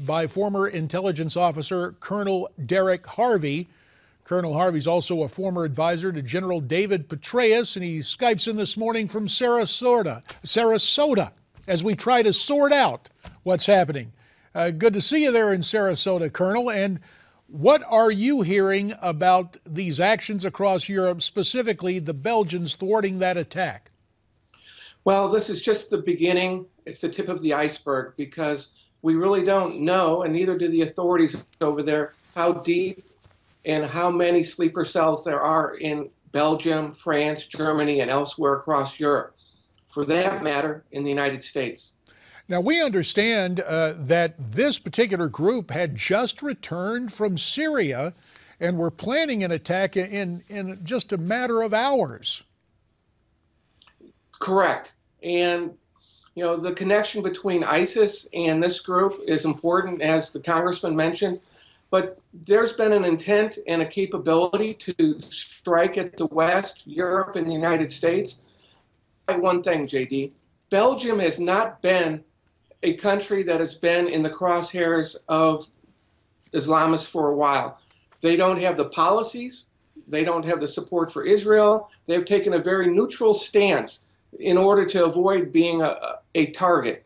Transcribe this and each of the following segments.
by former intelligence officer Colonel Derek Harvey. Colonel Harvey's also a former advisor to General David Petraeus, and he Skypes in this morning from Sarasota, as we try to sort out what's happening. Good to see you there in Sarasota, Colonel. And what are you hearing about these actions across Europe, specifically the Belgians thwarting that attack? Well, this is just the beginning. It's the tip of the iceberg, because we really don't know, and neither do the authorities over there, how deep and how many sleeper cells there are in Belgium, France, Germany, and elsewhere across Europe. For that matter, in the United States. Now, we understand that this particular group had just returned from Syria and were planning an attack in just a matter of hours. Correct. And, you know, the connection between ISIS and this group is important, as the congressman mentioned. But there's been an intent and a capability to strike at the West, Europe, and the United States. One thing, JD, Belgium has not been a country that has been in the crosshairs of Islamists for a while. They don't have the policies. They don't have the support for Israel. They've taken a very neutral stance in order to avoid being a target.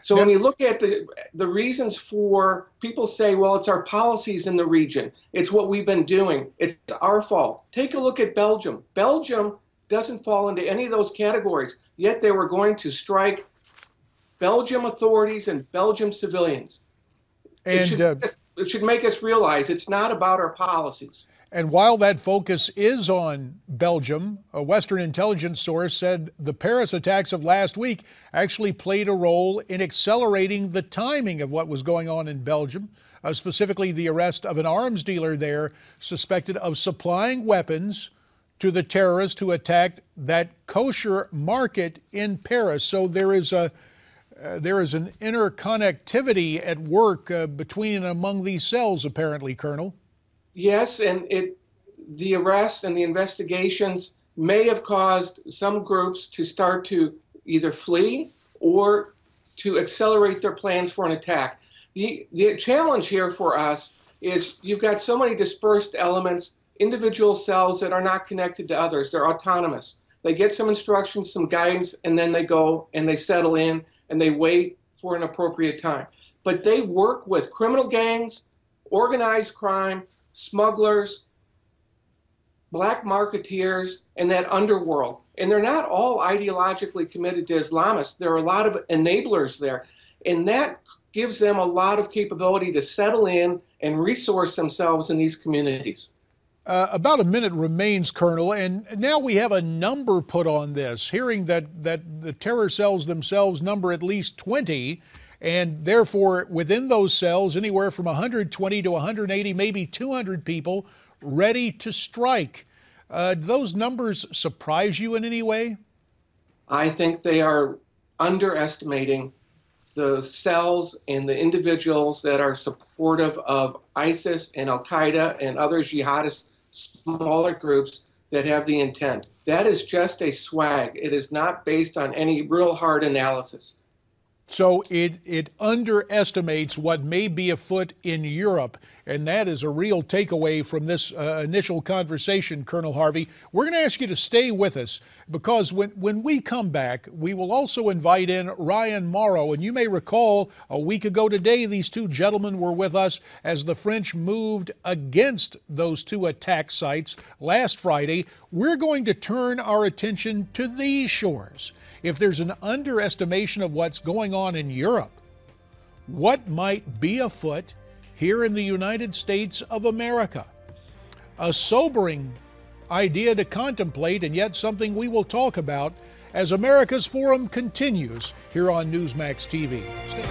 So when you look at the reasons for, people say, well, it's our policies in the region. It's what we've been doing. It's our fault. Take a look at Belgium. Belgium doesn't fall into any of those categories, yet they were going to strike Belgium authorities and Belgium civilians. And it should make us realize it's not about our policies. And while that focus is on Belgium, a Western intelligence source said the Paris attacks of last week actually played a role in accelerating the timing of what was going on in Belgium, specifically the arrest of an arms dealer there suspected of supplying weapons to the terrorists who attacked that kosher market in Paris. So there is an interconnectivity at work between and among these cells, apparently, Colonel. Yes, and the arrests and the investigations may have caused some groups to start to either flee or to accelerate their plans for an attack. The challenge here for us is you've got so many dispersed elements, individual cells that are not connected to others. They're autonomous. They get some instructions, some guidance, and then they go and they settle in and they wait for an appropriate time. But they work with criminal gangs, organized crime, smugglers, black marketeers, and that underworld. And they're not all ideologically committed to Islamists. There are a lot of enablers there. And that gives them a lot of capability to settle in and resource themselves in these communities. About a minute remains, Colonel, and now we have a number put on this, hearing that the terror cells themselves number at least 20, and therefore within those cells anywhere from 120 to 180, maybe 200 people ready to strike. Do those numbers surprise you in any way? I think they are underestimating the cells and the individuals that are supportive of ISIS and Al-Qaeda and other jihadist smaller groups that have the intent. That is just a swag. It is not based on any real hard analysis. So it underestimates what may be afoot in Europe, and that is a real takeaway from this initial conversation, Colonel Harvey. We're going to ask you to stay with us, because when we come back, we will also invite in Ryan Morrow. And you may recall a week ago today, these two gentlemen were with us as the French moved against those two attack sites last Friday. We're going to turn our attention to these shores. If there's an underestimation of what's going on in Europe, what might be afoot here in the United States of America? A sobering idea to contemplate, and yet something we will talk about as America's Forum continues here on Newsmax TV. Stay